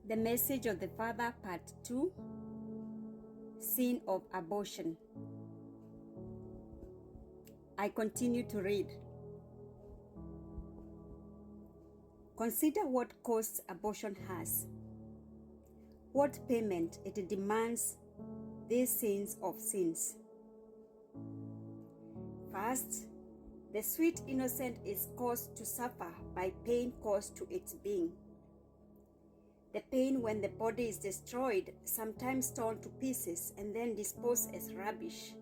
The Message of the Father, Part 2, Sin of Abortion. I continue to read. Consider what costs abortion has, what payment it demands these sins of sins. First, the sweet innocent is caused to suffer by pain caused to its being. The pain when the body is destroyed, sometimes torn to pieces and then disposed as rubbish.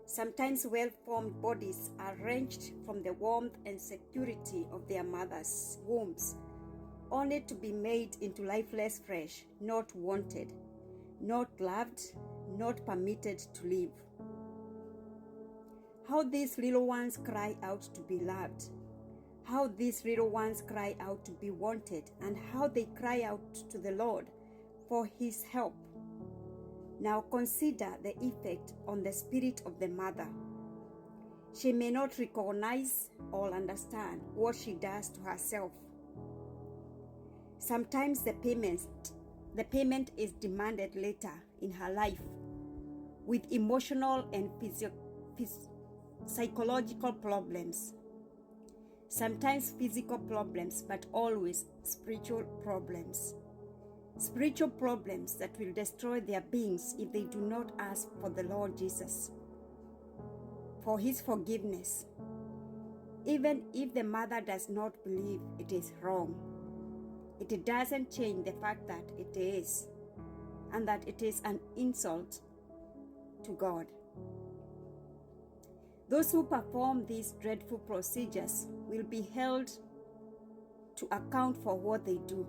Sometimes well-formed bodies are wrenched from the warmth and security of their mothers' wombs, only to be made into lifeless flesh, not wanted, not loved, not permitted to live. How these little ones cry out to be loved. How these little ones cry out to be wanted, and how they cry out to the Lord for His help. Now consider the effect on the spirit of the mother. She may not recognize or understand what she does to herself. Sometimes the payment is demanded later in her life with emotional and psychological problems. Sometimes physical problems, but always spiritual problems. Spiritual problems that will destroy their beings if they do not ask for the Lord Jesus, for His forgiveness. Even if the mother does not believe it is wrong, it doesn't change the fact that it is, and that it is an insult to God. Those who perform these dreadful procedures will be held to account for what they do.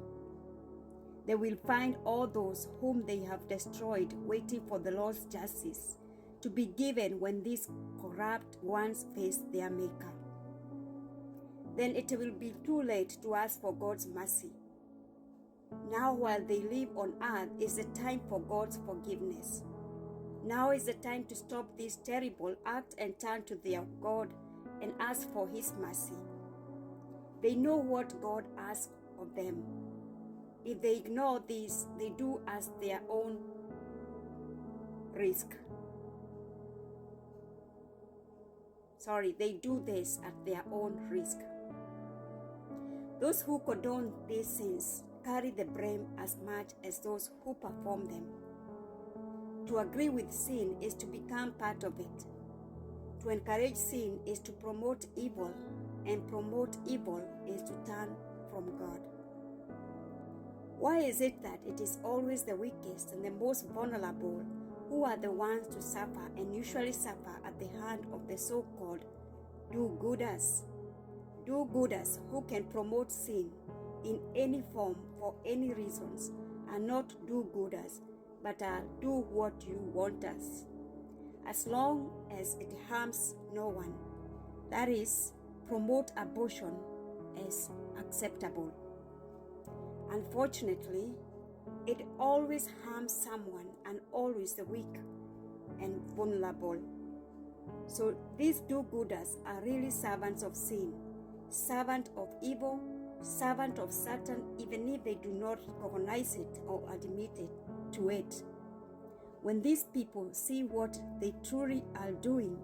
They will find all those whom they have destroyed waiting for the Lord's justice to be given when these corrupt ones face their Maker. Then it will be too late to ask for God's mercy. Now, while they live on earth, is the time for God's forgiveness. Now is the time to stop this terrible act and turn to their God and ask for His mercy. They know what God asks of them. If they ignore this, they do as their own risk. They do this at their own risk. Those who condone these sins carry the blame as much as those who perform them. To agree with sin is to become part of it. To encourage sin is to promote evil, and promote evil is to turn from God. Why is it that it is always the weakest and the most vulnerable who are the ones to suffer, and usually suffer at the hand of the so-called do-gooders? Do-gooders who can promote sin in any form for any reasons are not do-gooders, but do what you want us, as long as it harms no one. That is, promote abortion as acceptable. Unfortunately, it always harms someone, and always the weak and vulnerable. So these do-gooders are really servants of sin, servant of evil, servant of Satan, even if they do not recognize it or admit it to it. When these people see what they truly are doing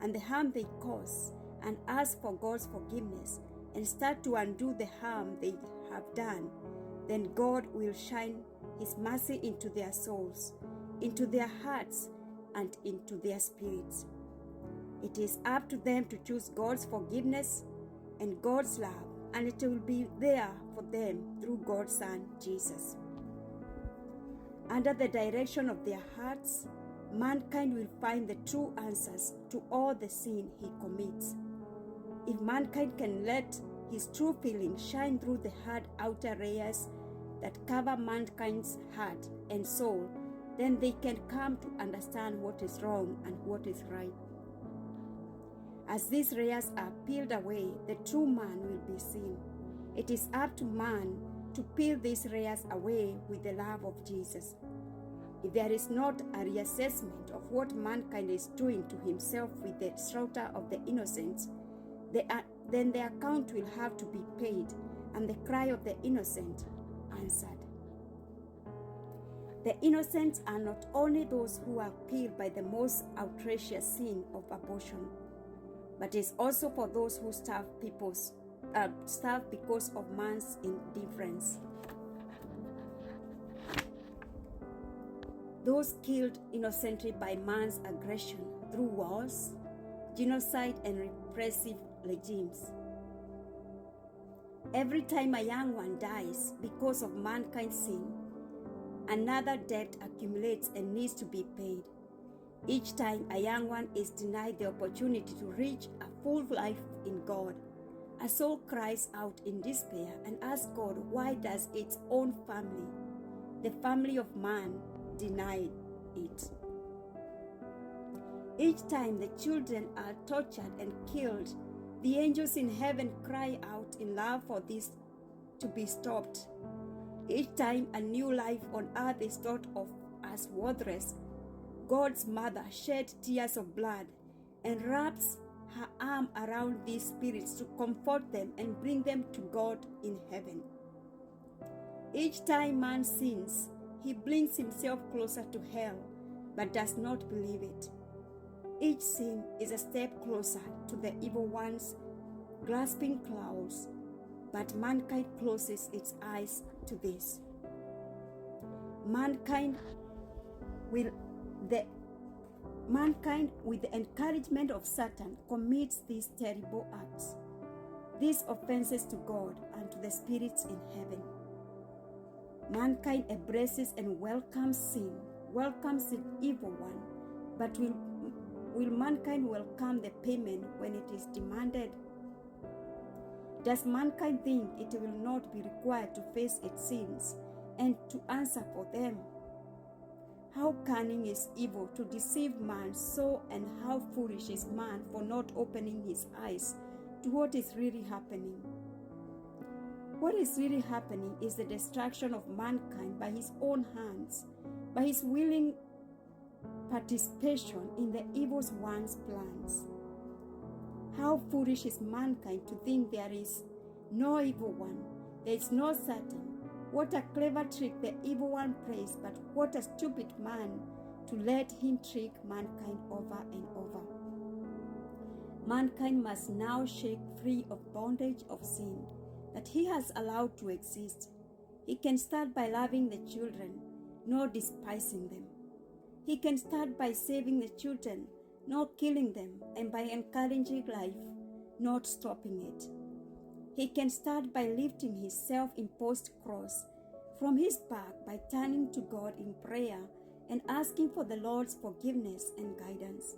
and the harm they cause, and ask for God's forgiveness and start to undo the harm they have done, then God will shine His mercy into their souls, into their hearts, and into their spirits. It is up to them to choose God's forgiveness and God's love, and it will be there for them through God's Son, Jesus. Under the direction of their hearts, mankind will find the true answers to all the sin he commits. If mankind can let his true feelings shine through the hard outer layers that cover mankind's heart and soul, then they can come to understand what is wrong and what is right. As these layers are peeled away, the true man will be seen. It is up to man to peel these layers away with the love of Jesus. If there is not a reassessment of what mankind is doing to himself with the slaughter of the innocents, then the account will have to be paid, and the cry of the innocent answered. The innocents are not only those who are killed by the most outrageous sin of abortion, but is also for those who starve because of man's indifference. Those killed innocently by man's aggression through wars, genocide, and repressive regimes. Every time a young one dies because of mankind's sin, another debt accumulates and needs to be paid. Each time a young one is denied the opportunity to reach a full life in God, a soul cries out in despair and asks God, why does its own family, the family of man, deny it? Each time the children are tortured and killed, the angels in heaven cry out in love for this to be stopped. Each time a new life on earth is thought of as worthless, God's mother sheds tears of blood and wraps her arm around these spirits to comfort them and bring them to God in heaven. Each time man sins, he brings himself closer to hell, but does not believe it. Each sin is a step closer to the evil one's grasping claws, but mankind closes its eyes to this. Mankind, with the encouragement of Satan, commits these terrible acts, these offenses to God and to the spirits in heaven. Mankind embraces and welcomes sin, welcomes the evil one, but will mankind welcome the payment when it is demanded? Does mankind think it will not be required to face its sins and to answer for them? How cunning is evil to deceive man so, and how foolish is man for not opening his eyes to what is really happening. What is really happening is the destruction of mankind by his own hands, by his willing participation in the evil one's plans. How foolish is mankind to think there is no evil one, there is no Satan. What a clever trick the evil one plays, but what a stupid man to let him trick mankind over and over. Mankind must now shake free of bondage of sin that he has allowed to exist. He can start by loving the children, not despising them. He can start by saving the children, not killing them, and by encouraging life, not stopping it. He can start by lifting his self-imposed cross from his back by turning to God in prayer and asking for the Lord's forgiveness and guidance.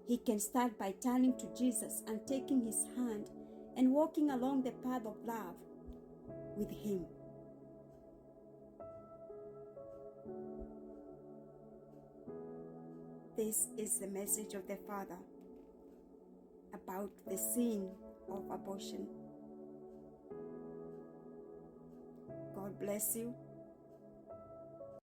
He can start by turning to Jesus and taking his hand and walking along the path of love with him. This is the message of the Father about the sin of abortion. God bless you.